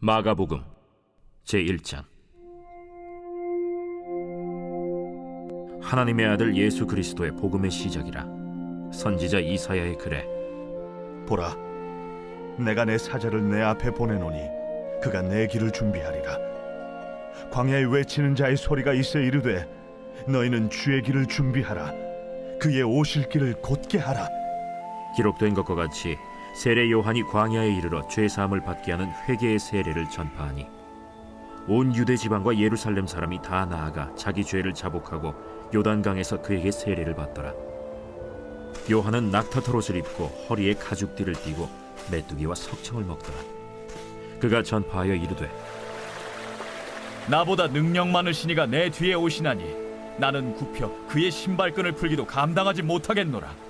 마가복음 제1장. 하나님의 아들 예수 그리스도의 복음의 시작이라. 선지자 이사야의 글에 보라, 내가 내 사자를 내 앞에 보내노니 그가 내 길을 준비하리라. 광야에 외치는 자의 소리가 있어 이르되 너희는 주의 길을 준비하라. 그의 오실 길을 곧게 하라. 기록된 것과 같이 세례 요한이 광야에 이르러 죄 사함을 받게 하는 회개의 세례를 전파하니 온 유대 지방과 예루살렘 사람이 다 나아가 자기 죄를 자복하고 요단강에서 그에게 세례를 받더라. 요한은 낙타털 옷을 입고 허리에 가죽띠를 띠고 메뚜기와 석청을 먹더라. 그가 전파하여 이르되 나보다 능력 많으신 이가 내 뒤에 오시나니 나는 굽혀 그의 신발끈을 풀기도 감당하지 못하겠노라.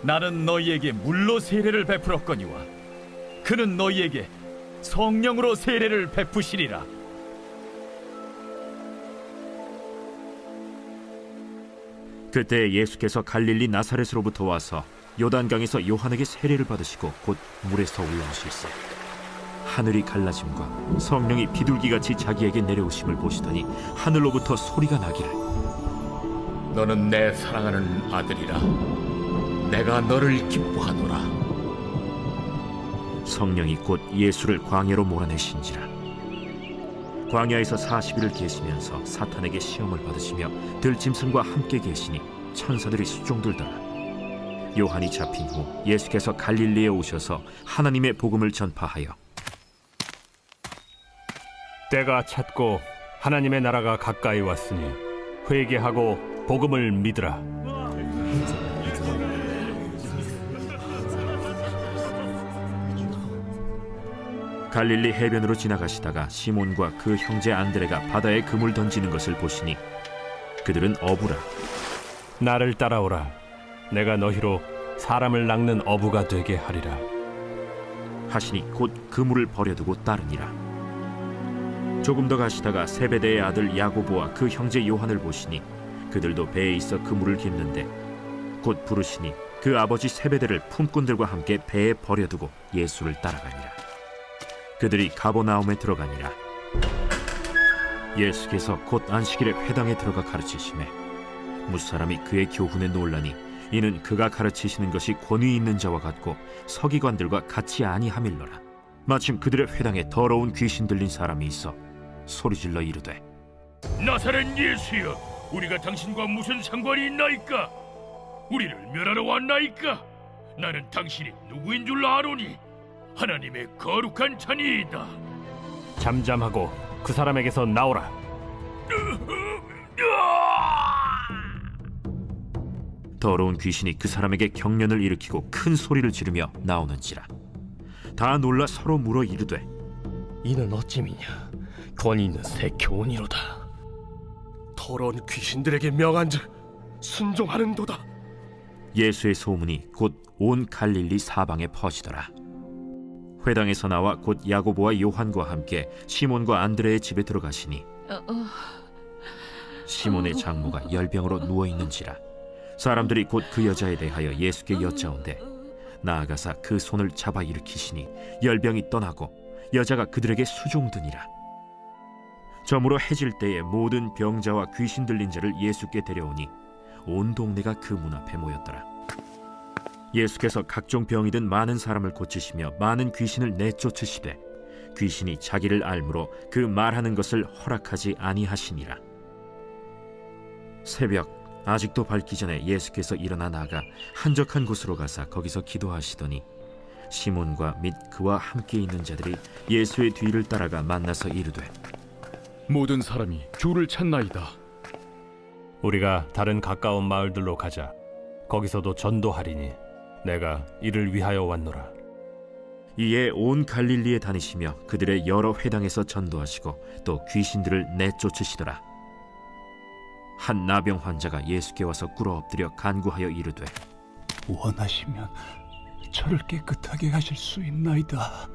나는 너희에게 물로 세례를 베풀었거니와 그는 너희에게 성령으로 세례를 베푸시리라. 그때 예수께서 갈릴리 나사렛으로부터 와서 요단강에서 요한에게 세례를 받으시고 곧 물에서 올라오실세 하늘이 갈라짐과 성령이 비둘기같이 자기에게 내려오심을 보시더니 하늘로부터 소리가 나기를 너는 내 사랑하는 아들이라. 내가 너를 기뻐하노라. 성령이 곧 예수를 광야로 몰아내신지라. 광야에서 40일을 계시면서 사탄에게 시험을 받으시며 들짐승과 함께 계시니 천사들이 수종들더라. 요한이 잡힌 후 예수께서 갈릴리에 오셔서 하나님의 복음을 전파하여 때가 찼고 하나님의 나라가 가까이 왔으니 회개하고 복음을 믿으라. 갈릴리 해변으로 지나가시다가 시몬과 그 형제 안드레가 바다에 그물 던지는 것을 보시니 그들은 어부라. 나를 따라오라. 내가 너희로 사람을 낚는 어부가 되게 하리라. 하시니 곧 그물을 버려두고 따르니라. 조금 더 가시다가 세베대의 아들 야고보와 그 형제 요한을 보시니 그들도 배에 있어 그물을 깁는데 곧 부르시니 그 아버지 세베대를 품꾼들과 함께 배에 버려두고 예수를 따라가니라. 그들이 가버나움에 들어가니라. 예수께서 곧 안식일에 회당에 들어가 가르치시매 무사람이 그의 교훈에 놀라니 이는 그가 가르치시는 것이 권위 있는 자와 같고 서기관들과 같이 아니함일러라. 마침 그들의 회당에 더러운 귀신 들린 사람이 있어 소리질러 이르되 나사렛 예수여, 우리가 당신과 무슨 상관이 있나이까? 우리를 멸하러 왔나이까? 나는 당신이 누구인 줄 아노니 하나님의 거룩한 자니이다. 잠잠하고 그 사람에게서 나오라. 더러운 귀신이 그 사람에게 경련을 일으키고 큰 소리를 지르며 나오는지라. 다 놀라 서로 물어 이르되 이는 어찌미냐? 권위 있는 새 교훈이로다. 더러운 귀신들에게 명한즉 순종하는도다. 예수의 소문이 곧 온 갈릴리 사방에 퍼지더라. 회당에서 나와 곧 야고보와 요한과 함께 시몬과 안드레의 집에 들어가시니 시몬의 장모가 열병으로 누워있는지라. 사람들이 곧 그 여자에 대하여 예수께 여짜온대 나아가사 그 손을 잡아 일으키시니 열병이 떠나고 여자가 그들에게 수종드니라. 저물어 해질 때에 모든 병자와 귀신 들린 자를 예수께 데려오니 온 동네가 그 문 앞에 모였더라. 예수께서 각종 병이 든 많은 사람을 고치시며 많은 귀신을 내쫓으시되 귀신이 자기를 알므로 그 말하는 것을 허락하지 아니하시니라. 새벽 아직도 밝기 전에 예수께서 일어나 나가 한적한 곳으로 가사 거기서 기도하시더니 시몬과 및 그와 함께 있는 자들이 예수의 뒤를 따라가 만나서 이르되 모든 사람이 주를 찾나이다. 우리가 다른 가까운 마을들로 가자. 거기서도 전도하리니 내가 이를 위하여 왔노라. 이에 온 갈릴리에 다니시며 그들의 여러 회당에서 전도하시고 또 귀신들을 내쫓으시더라. 한 나병 환자가 예수께 와서 꿇어 엎드려 간구하여 이르되 원하시면 저를 깨끗하게 하실 수 있나이다.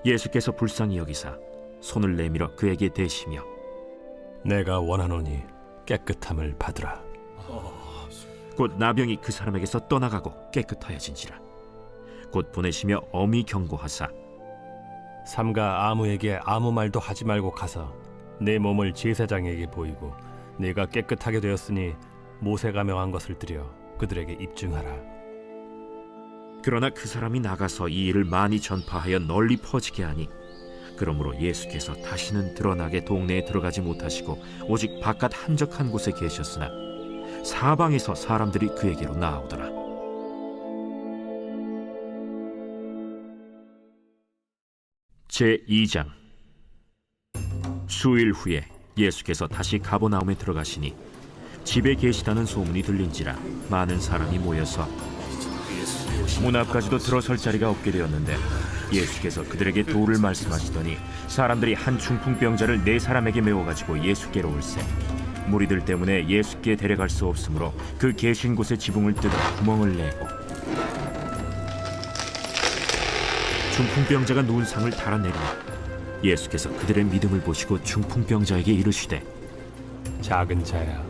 예수께서 불쌍히 여기사 손을 내밀어 그에게 대시며 내가 원하노니 깨끗함을 받으라. 곧 나병이 그 사람에게서 떠나가고 깨끗하여진지라. 곧 보내시며 엄히 경고하사 삼가 아무에게 아무 말도 하지 말고 가서 내 몸을 제사장에게 보이고 내가 깨끗하게 되었으니 모세가 명한 것을 드려 그들에게 입증하라. 그러나 그 사람이 나가서 이 일을 많이 전파하여 널리 퍼지게 하니 그러므로 예수께서 다시는 드러나게 동네에 들어가지 못하시고 오직 바깥 한적한 곳에 계셨으나 사방에서 사람들이 그에게로 나아오더라. 제2장. 수일 후에 예수께서 다시 가버나움에 들어가시니 집에 계시다는 소문이 들린지라 많은 사람이 모여서 문 앞까지도 들어설 자리가 없게 되었는데 예수께서 그들에게 도를 말씀하시더니 사람들이 한 중풍병자를 4사람에게 메워가지고 예수께로 올세 무리들 때문에 예수께 데려갈 수 없으므로 그 계신 곳에 지붕을 뜯어 구멍을 내고 중풍병자가 누운 상을 달아내리니 예수께서 그들의 믿음을 보시고 중풍병자에게 이르시되 작은 자야,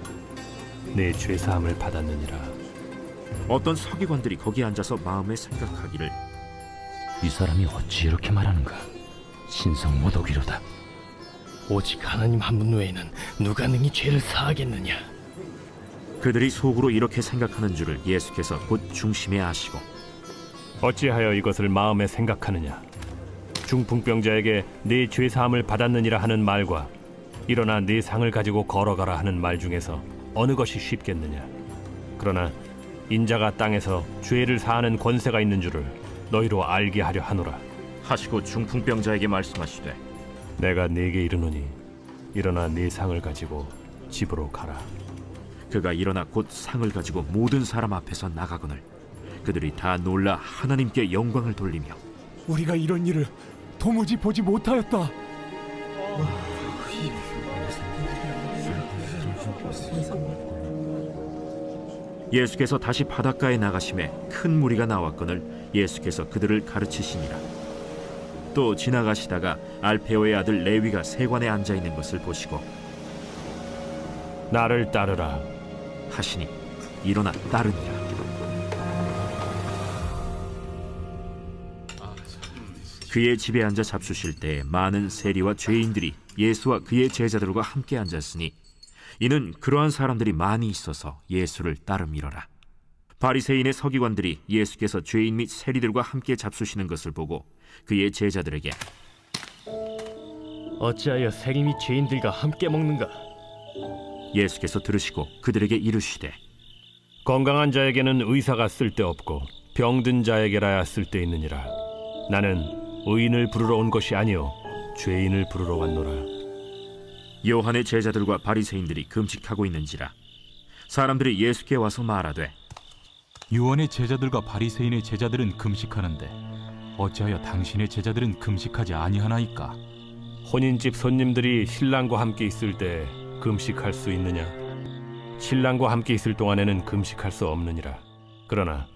내 죄사함을 받았느니라. 어떤 서기관들이 거기 앉아서 마음에 생각하기를 이 사람이 어찌 이렇게 말하는가? 신성 모독이로다. 오직 하나님 한 분 외에는 누가 능히 죄를 사하겠느냐? 그들이 속으로 이렇게 생각하는 줄을 예수께서 곧 중심에 아시고 어찌하여 이것을 마음에 생각하느냐? 중풍병자에게 네 죄사함을 받았느니라 하는 말과 일어나 네 상을 가지고 걸어가라 하는 말 중에서 어느 것이 쉽겠느냐? 그러나 인자가 땅에서 죄를 사하는 권세가 있는 줄을 너희로 알게 하려 하노라. 하시고 중풍병자에게 말씀하시되 내가 네게 이르노니 일어나 네 상을 가지고 집으로 가라. 그가 일어나 곧 상을 가지고 모든 사람 앞에서 나가거늘 그들이 다 놀라 하나님께 영광을 돌리며 우리가 이런 일을 도무지 보지 못하였다. 예수께서 다시 바닷가에 나가심에 큰 무리가 나왔거늘 예수께서 그들을 가르치시니라. 또 지나가시다가 알페오의 아들 레위가 세관에 앉아 있는 것을 보시고 나를 따르라 하시니 일어나 따르니라. 그의 집에 앉아 잡수실 때에 많은 세리와 죄인들이 예수와 그의 제자들과 함께 앉았으니 이는 그러한 사람들이 많이 있어서 예수를 따름이러라. 바리새인의 서기관들이 예수께서 죄인 및 세리들과 함께 잡수시는 것을 보고 그의 제자들에게 어찌하여 세리 및 죄인들과 함께 먹는가? 예수께서 들으시고 그들에게 이르시되 건강한 자에게는 의사가 쓸데없고 병든 자에게라야 쓸데있느니라. 나는 의인을 부르러 온 것이 아니요 죄인을 부르러 왔노라. 요한의 제자들과 바리새인들이 금식하고 있는지라 사람들이 예수께 와서 말하되 요한의 제자들과 바리새인의 제자들은 금식하는데 어찌하여 당신의 제자들은 금식하지 아니하나이까? 혼인집 손님들이 신랑과 함께 있을 때 금식할 수 있느냐? 신랑과 함께 있을 동안에는 금식할 수 없느니라. 그러나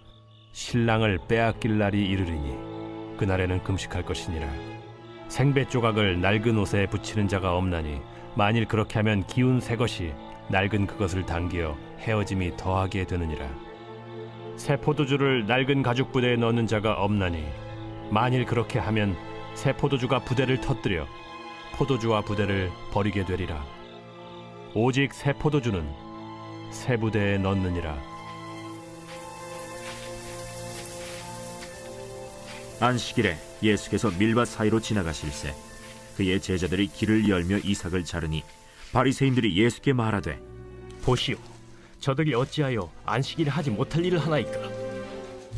신랑을 빼앗길 날이 이르리니 그날에는 금식할 것이니라. 생배 조각을 낡은 옷에 붙이는 자가 없나니 만일 그렇게 하면 기운 새 것이 낡은 그것을 당기어 헤어짐이 더하게 되느니라. 새 포도주를 낡은 가죽 부대에 넣는 자가 없나니 만일 그렇게 하면 새 포도주가 부대를 터뜨려 포도주와 부대를 버리게 되리라. 오직 새 포도주는 새 부대에 넣느니라. 안식일에 예수께서 밀밭 사이로 지나가실새 그의 제자들이 길을 열며 이삭을 자르니 바리새인들이 예수께 말하되 보시오, 저들이 어찌하여 안식일에 하지 못할 일을 하나이까?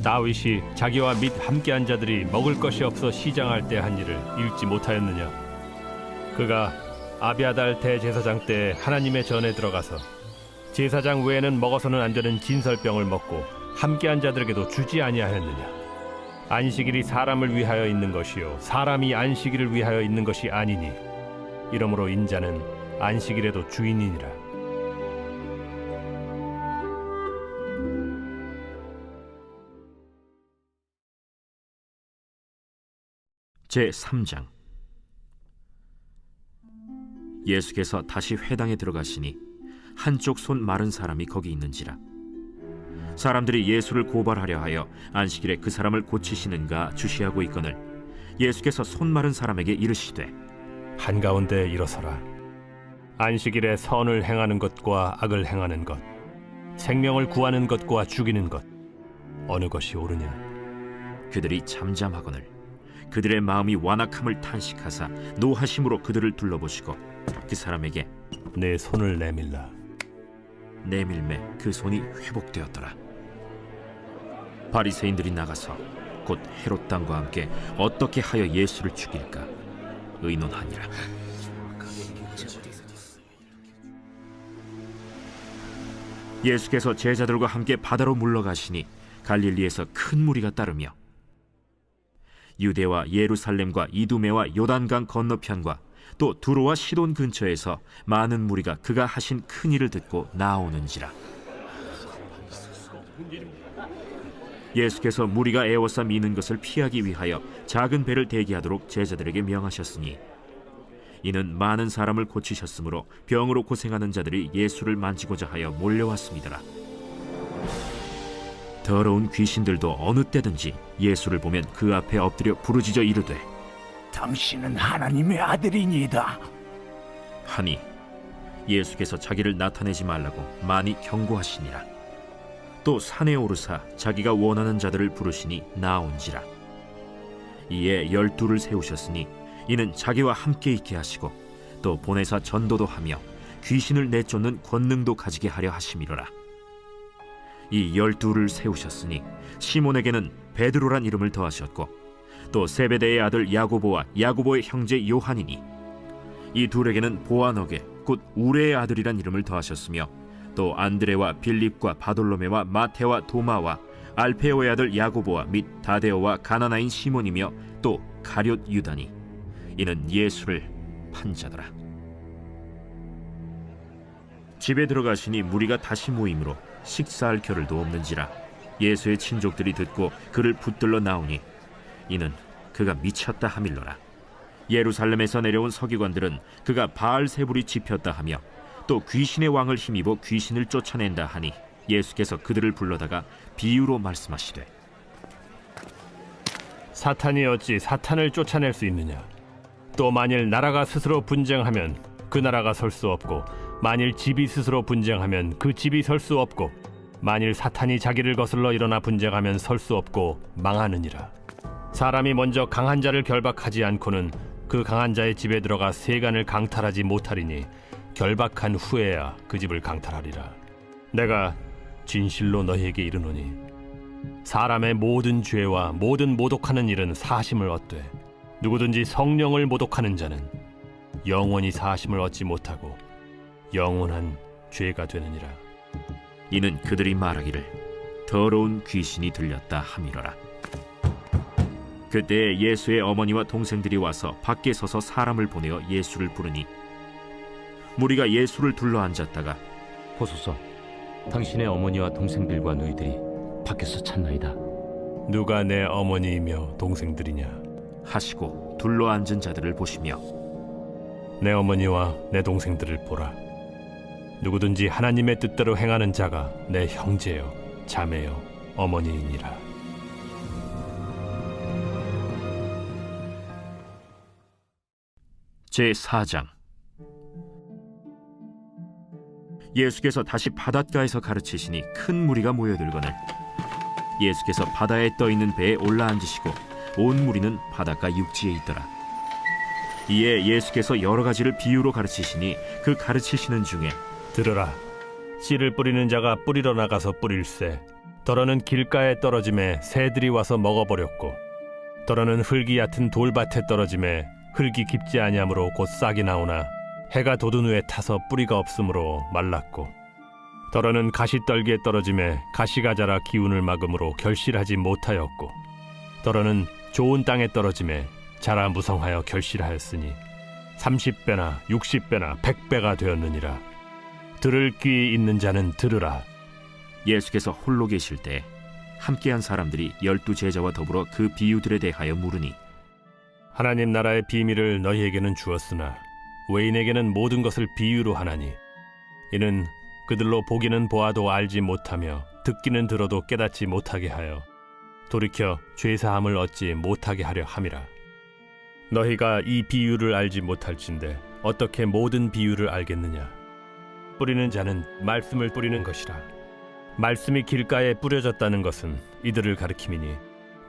다윗이 자기와 및 함께한 자들이 먹을 것이 없어 시장할 때 한 일을 읽지 못하였느냐? 그가 아비아달 대제사장 때 하나님의 전에 들어가서 제사장 외에는 먹어서는 안 되는 진설병을 먹고 함께한 자들에게도 주지 아니하였느냐? 안식일이 사람을 위하여 있는 것이요 사람이 안식일을 위하여 있는 것이 아니니 이러므로 인자는 안식일에도 주인이니라. 제3장. 예수께서 다시 회당에 들어가시니 한쪽 손 마른 사람이 거기 있는지라. 사람들이 예수를 고발하려 하여 안식일에 그 사람을 고치시는가 주시하고 있거늘 예수께서 손 마른 사람에게 이르시되 한가운데 일어서라. 안식일에 선을 행하는 것과 악을 행하는 것, 생명을 구하는 것과 죽이는 것, 어느 것이 옳으냐? 그들이 잠잠하거늘 그들의 마음이 완악함을 탄식하사 노하심으로 그들을 둘러보시고 그 사람에게 내 손을 내밀라. 내밀매 그 손이 회복되었더라. 바리새인들이 나가서 곧 헤롯 당과 함께 어떻게 하여 예수를 죽일까 의논하니라. 예수께서 제자들과 함께 바다로 물러가시니 갈릴리에서 큰 무리가 따르며 유대와 예루살렘과 이두메와 요단강 건너편과 또 두로와 시돈 근처에서 많은 무리가 그가 하신 큰 일을 듣고 나오는지라. 예수께서 무리가 애워싸 미는 것을 피하기 위하여 작은 배를 대기하도록 제자들에게 명하셨으니 이는 많은 사람을 고치셨으므로 병으로 고생하는 자들이 예수를 만지고자 하여 몰려왔습니다. 더러운 귀신들도 어느 때든지 예수를 보면 그 앞에 엎드려 부르짖어 이르되 당신은 하나님의 아들이니이다 하니 예수께서 자기를 나타내지 말라고 많이 경고하시니라. 또 산에 오르사 자기가 원하는 자들을 부르시니 나온지라. 이에 12를 세우셨으니 이는 자기와 함께 있게 하시고 또 보내사 전도도 하며 귀신을 내쫓는 권능도 가지게 하려 하심이로라. 이 12를 세우셨으니 시몬에게는 베드로란 이름을 더하셨고 또 세베대의 아들 야고보와 야고보의 형제 요한이니 이 둘에게는 보아너게 곧 우레의 아들이란 이름을 더하셨으며 또 안드레와 빌립과 바돌로메와 마테와 도마와 알페오의 아들 야고보와 및 다데오와 가나나인 시몬이며 또 가룟 유다니 이는 예수를 판 자더라. 집에 들어가시니 무리가 다시 모이므로 식사할 겨를도 없는지라. 예수의 친족들이 듣고 그를 붙들러 나오니 이는 그가 미쳤다 하밀러라. 예루살렘에서 내려온 서기관들은 그가 바알세불이 집혔다 하며 또 귀신의 왕을 힘입어 귀신을 쫓아낸다 하니 예수께서 그들을 불러다가 비유로 말씀하시되 사탄이 어찌 사탄을 쫓아낼 수 있느냐? 또 만일 나라가 스스로 분쟁하면 그 나라가 설 수 없고 만일 집이 스스로 분쟁하면 그 집이 설 수 없고 만일 사탄이 자기를 거슬러 일어나 분쟁하면 설 수 없고 망하느니라. 사람이 먼저 강한 자를 결박하지 않고는 그 강한 자의 집에 들어가 세간을 강탈하지 못하리니 결박한 후에야 그 집을 강탈하리라. 내가 진실로 너희에게 이르노니 사람의 모든 죄와 모든 모독하는 일은 사심을 얻되 누구든지 성령을 모독하는 자는 영원히 사심을 얻지 못하고 영원한 죄가 되느니라. 이는 그들이 말하기를 더러운 귀신이 들렸다 함이로라. 그때 예수의 어머니와 동생들이 와서 밖에 서서 사람을 보내어 예수를 부르니 무리가 예수를 둘러 앉았다가 보소서, 당신의 어머니와 동생들과 너희들이 밖에서 찾나이다. 누가 내 어머니이며 동생들이냐? 하시고 둘러 앉은 자들을 보시며 내 어머니와 내 동생들을 보라. 누구든지 하나님의 뜻대로 행하는 자가 내 형제요 자매요 어머니이니라. 제4장. 예수께서 다시 바닷가에서 가르치시니 큰 무리가 모여들거늘 예수께서 바다에 떠있는 배에 올라앉으시고 온 무리는 바닷가 육지에 있더라. 이에 예수께서 여러 가지를 비유로 가르치시니 그 가르치시는 중에 들으라. 씨를 뿌리는 자가 뿌리러 나가서 뿌릴새 더러는 길가에 떨어짐에 새들이 와서 먹어버렸고 더러는 흙이 얕은 돌밭에 떨어짐에 흙이 깊지 아니하므로 곧 싹이 나오나 해가 돋은 후에 타서 뿌리가 없으므로 말랐고 더러는 가시떨기에 떨어짐에 가시가 자라 기운을 막음으로 결실하지 못하였고 더러는 좋은 땅에 떨어짐에 자라 무성하여 결실하였으니 30배나 60배나 100배가 되었느니라. 들을 귀 있는 자는 들으라. 예수께서 홀로 계실 때 함께한 사람들이 12제자와 더불어 그 비유들에 대하여 물으니 하나님 나라의 비밀을 너희에게는 주었으나 외인에게는 모든 것을 비유로 하나니 이는 그들로 보기는 보아도 알지 못하며 듣기는 들어도 깨닫지 못하게 하여 돌이켜 죄사함을 얻지 못하게 하려 함이라. 너희가 이 비유를 알지 못할진대 어떻게 모든 비유를 알겠느냐? 뿌리는 자는 말씀을 뿌리는 것이라. 말씀이 길가에 뿌려졌다는 것은 이들을 가리킴이니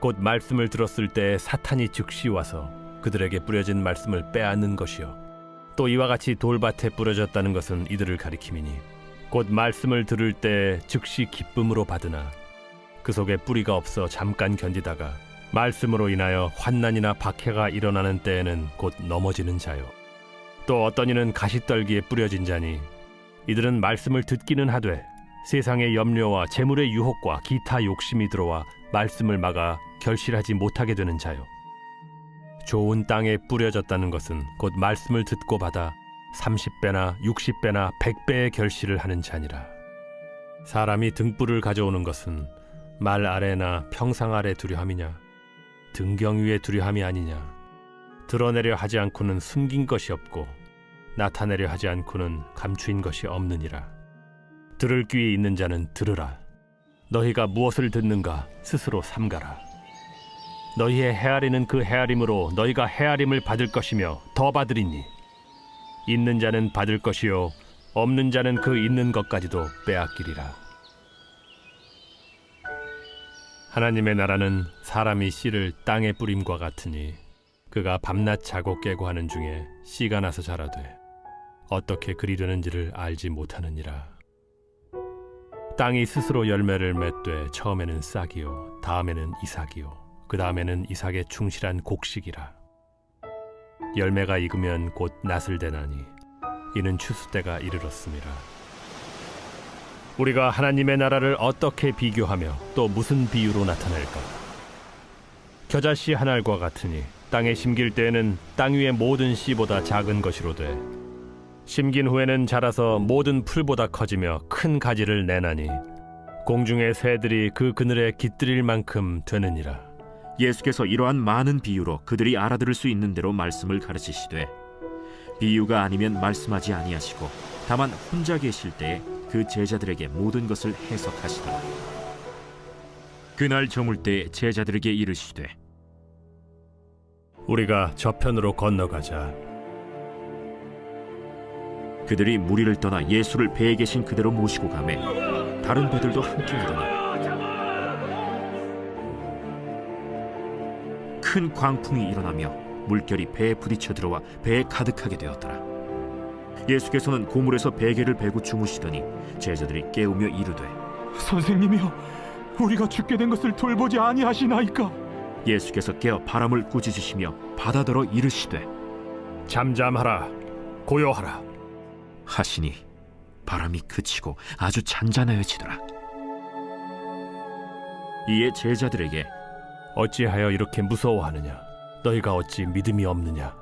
곧 말씀을 들었을 때 사탄이 즉시 와서 그들에게 뿌려진 말씀을 빼앗는 것이요. 또 이와 같이 돌밭에 뿌려졌다는 것은 이들을 가리킴이니 곧 말씀을 들을 때 즉시 기쁨으로 받으나 그 속에 뿌리가 없어 잠깐 견디다가 말씀으로 인하여 환난이나 박해가 일어나는 때에는 곧 넘어지는 자요. 또 어떤 이는 가시떨기에 뿌려진 자니 이들은 말씀을 듣기는 하되 세상의 염려와 재물의 유혹과 기타 욕심이 들어와 말씀을 막아 결실하지 못하게 되는 자요. 좋은 땅에 뿌려졌다는 것은 곧 말씀을 듣고 받아 30배나 60배나 100배의 결실을 하는 자니라. 사람이 등불을 가져오는 것은 말 아래나 평상 아래 두려함이냐 등경 위에 두려함이 아니냐. 드러내려 하지 않고는 숨긴 것이 없고 나타내려 하지 않고는 감추인 것이 없느니라. 들을 귀에 있는 자는 들으라. 너희가 무엇을 듣는가 스스로 삼가라. 너희의 헤아리는 그 헤아림으로 너희가 헤아림을 받을 것이며 더 받으리니 있는 자는 받을 것이요 없는 자는 그 있는 것까지도 빼앗기리라. 하나님의 나라는 사람이 씨를 땅에 뿌림과 같으니 그가 밤낮 자고 깨고 하는 중에 씨가 나서 자라되 어떻게 그리 되는지를 알지 못하느니라. 땅이 스스로 열매를 맺되 처음에는 싹이요 다음에는 이삭이요 그 다음에는 이삭의 충실한 곡식이라. 열매가 익으면 곧 낫을 대나니 이는 추수 때가 이르렀음이라. 우리가 하나님의 나라를 어떻게 비교하며 또 무슨 비유로 나타낼까? 겨자씨 한 알과 같으니 땅에 심길 때에는 땅 위의 모든 씨보다 작은 것이로되 심긴 후에는 자라서 모든 풀보다 커지며 큰 가지를 내나니 공중의 새들이 그 그늘에 깃들일 만큼 되느니라. 예수께서 이러한 많은 비유로 그들이 알아들을 수 있는 대로 말씀을 가르치시되 비유가 아니면 말씀하지 아니하시고 다만 혼자 계실 때에 그 제자들에게 모든 것을 해석하시더라. 그날 저물 때에 제자들에게 이르시되 우리가 저편으로 건너가자. 그들이 무리를 떠나 예수를 배에 계신 그대로 모시고 가매 다른 배들도 함께 오더니 큰 광풍이 일어나며 물결이 배에 부딪혀 들어와 배에 가득하게 되었더라. 예수께서는 고물에서 베개를 베고 주무시더니 제자들이 깨우며 이르되 선생님이여, 우리가 죽게 된 것을 돌보지 아니하시나이까? 예수께서 깨어 바람을 꾸짖으시며 바다더러 이르시되 잠잠하라 고요하라 하시니 바람이 그치고 아주 잔잔하여지더라. 이에 제자들에게 어찌하여 이렇게 무서워하느냐? 너희가 어찌 믿음이 없느냐?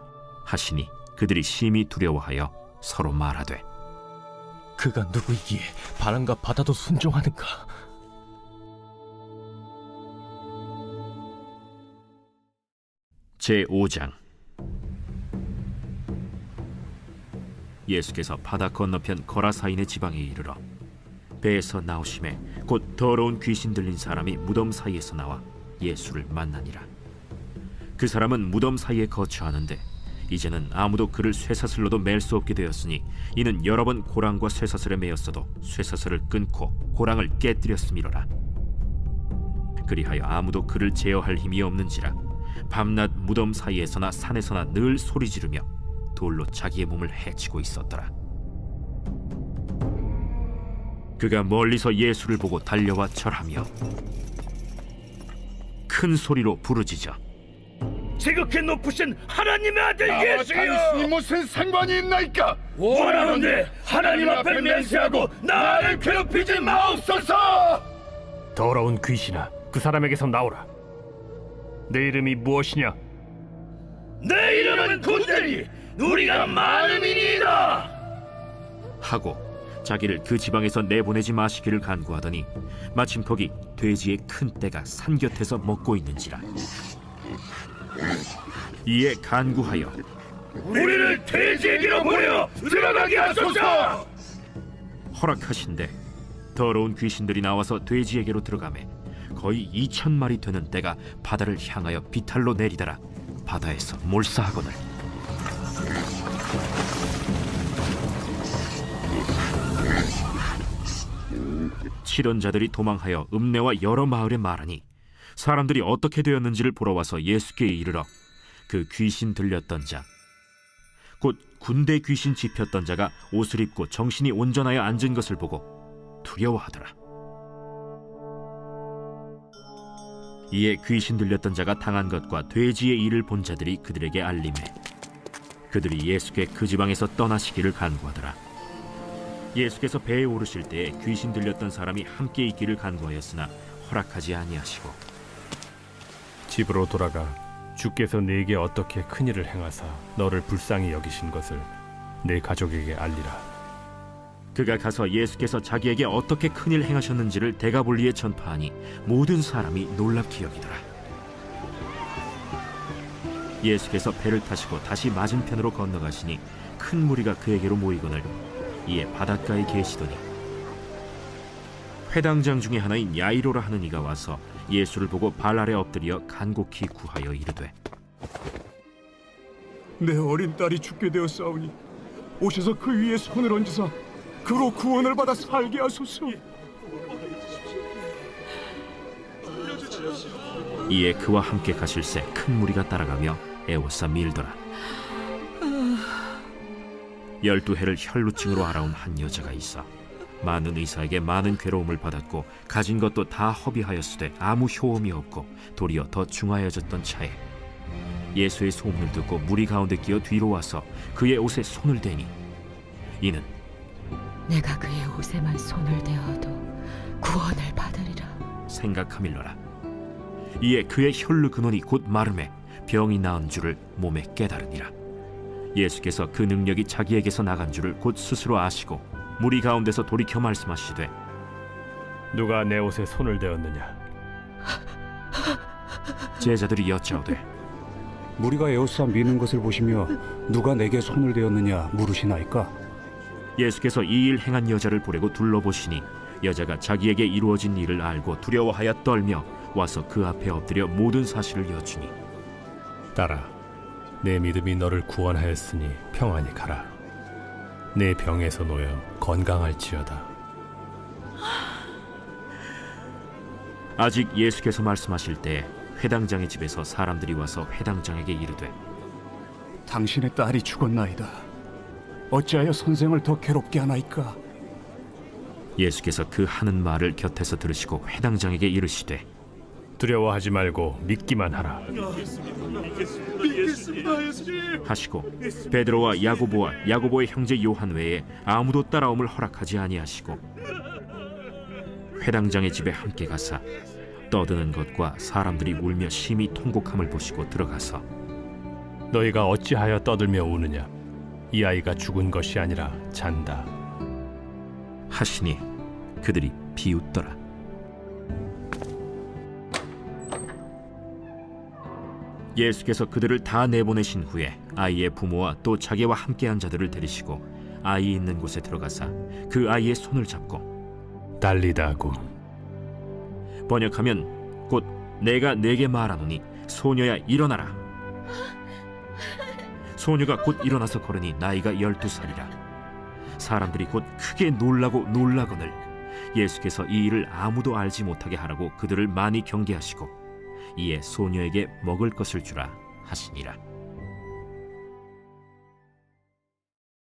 하시니 그들이 심히 두려워하여 서로 말하되 그가 누구이기에 바람과 바다도 순종하는가? 제5장 예수께서 바다 건너편 거라사인의 지방에 이르러 배에서 나오심에 곧 더러운 귀신 들린 사람이 무덤 사이에서 나와 예수를 만나니라. 그 사람은 무덤 사이에 거처하는데 이제는 아무도 그를 쇠사슬로도 맬 수 없게 되었으니 이는 여러 번 고랑과 쇠사슬에 매였어도 쇠사슬을 끊고 고랑을 깨뜨렸음이로라. 그리하여 아무도 그를 제어할 힘이 없는지라 밤낮 무덤 사이에서나 산에서나 늘 소리 지르며 돌로 자기의 몸을 해치고 있었더라. 그가 멀리서 예수를 보고 달려와 절하며 큰 소리로 부르짖어 지극히 높으신 하나님의 아들 예수여, 당신이 무슨 상관이 있나이까? 원하건대 하나님 앞에 맹세하고 나를 괴롭히지 마옵소서. 더러운 귀신아, 그 사람에게서 나오라. 내 이름이 무엇이냐? 내 이름은 군대니 우리가 많음이니이다 하고 자기를 그 지방에서 내보내지 마시기를 간구하더니 마침 거기 돼지의 큰 떼가 산 곁에서 먹고 있는지라. 이에 간구하여 우리를 돼지에게로 보내어 들어가게 하소서. 허락하신대 더러운 귀신들이 나와서 돼지에게로 들어가매 거의 2,000마리 되는 떼가 바다를 향하여 비탈로 내리더라. 바다에서 몰사하거늘 칠언자들이 도망하여 읍내와 여러 마을에 말하니 사람들이 어떻게 되었는지를 보러 와서 예수께 이르러 그 귀신 들렸던 자 곧 군대 귀신 집혔던 자가 옷을 입고 정신이 온전하여 앉은 것을 보고 두려워하더라. 이에 귀신 들렸던 자가 당한 것과 돼지의 일을 본 자들이 그들에게 알림해 그들이 예수께 그 지방에서 떠나시기를 간구하더라. 예수께서 배에 오르실 때에 귀신 들렸던 사람이 함께 있기를 간구하였으나 허락하지 아니하시고 집으로 돌아가 주께서 네게 어떻게 큰 일을 행하사 너를 불쌍히 여기신 것을 네 가족에게 알리라. 그가 가서 예수께서 자기에게 어떻게 큰일 행하셨는지를 데가볼리에 전파하니 모든 사람이 놀랍게 여기더라. 예수께서 배를 타시고 다시 맞은편으로 건너가시니 큰 무리가 그에게로 모이거늘 이에 바닷가에 계시더니 회당장 중에 하나인 야이로라 하는 이가 와서 예수를 보고 발 아래 엎드려 간곡히 구하여 이르되 내 어린 딸이 죽게 되었사오니 오셔서 그 위에 손을 얹으사 그로 구원을 받아 살게 하소서. 이에 그와 함께 가실새 큰 무리가 따라가며 애워싸 밀더라. 12해를 혈루증으로 알아온 한 여자가 있어 많은 의사에게 많은 괴로움을 받았고 가진 것도 다 허비하였으되 아무 효험이 없고 도리어 더 중하여졌던 차에 예수의 소문을 듣고 무리 가운데 끼어 뒤로 와서 그의 옷에 손을 대니 이는 내가 그의 옷에만 손을 대어도 구원을 받으리라 생각하밀러라. 이에 그의 혈루 근원이 곧 마름에 병이 나은 줄을 몸에 깨달으니라. 예수께서 그 능력이 자기에게서 나간 줄을 곧 스스로 아시고 무리 가운데서 돌이켜 말씀하시되 누가 내 옷에 손을 대었느냐? 제자들이 여짜오되 무리가 에워싸 미는 것을 보시며 누가 내게 손을 대었느냐 물으시나이까? 예수께서 이 일 행한 여자를 보려고 둘러보시니 여자가 자기에게 이루어진 일을 알고 두려워하여 떨며 와서 그 앞에 엎드려 모든 사실을 여쭈니 딸아, 내 믿음이 너를 구원하였으니 평안히 가라. 내 병에서 놓여 건강할지어다. 아직 예수께서 말씀하실 때 회당장의 집에서 사람들이 와서 회당장에게 이르되 당신의 딸이 죽었나이다. 어찌하여 선생을 더 괴롭게 하나이까? 예수께서 그 하는 말을 곁에서 들으시고 회당장에게 이르시되 두려워하지 말고 믿기만 하라. 하시고 베드로와 야고보의 형제 요한 외에 아무도 따라옴을 허락하지 아니하시고 회당장의 집에 함께 가사 떠드는 것과 사람들이 울며 심히 통곡함을 보시고 들어가서 너희가 어찌하여 떠들며 우느냐? 이 아이가 죽은 것이 아니라 잔다. 하시니 그들이 비웃더라. 예수께서 그들을 다 내보내신 후에 아이의 부모와 또 자기와 함께한 자들을 데리시고 아이 있는 곳에 들어가사 그 아이의 손을 잡고 달리다구 번역하면 곧 내가 네게 말하노니 소녀야 일어나라. 소녀가 곧 일어나서 걸으니 나이가 12살이라. 사람들이 곧 크게 놀라거늘 예수께서 이 일을 아무도 알지 못하게 하라고 그들을 많이 경계하시고 이에 소녀에게 먹을 것을 주라 하시니라.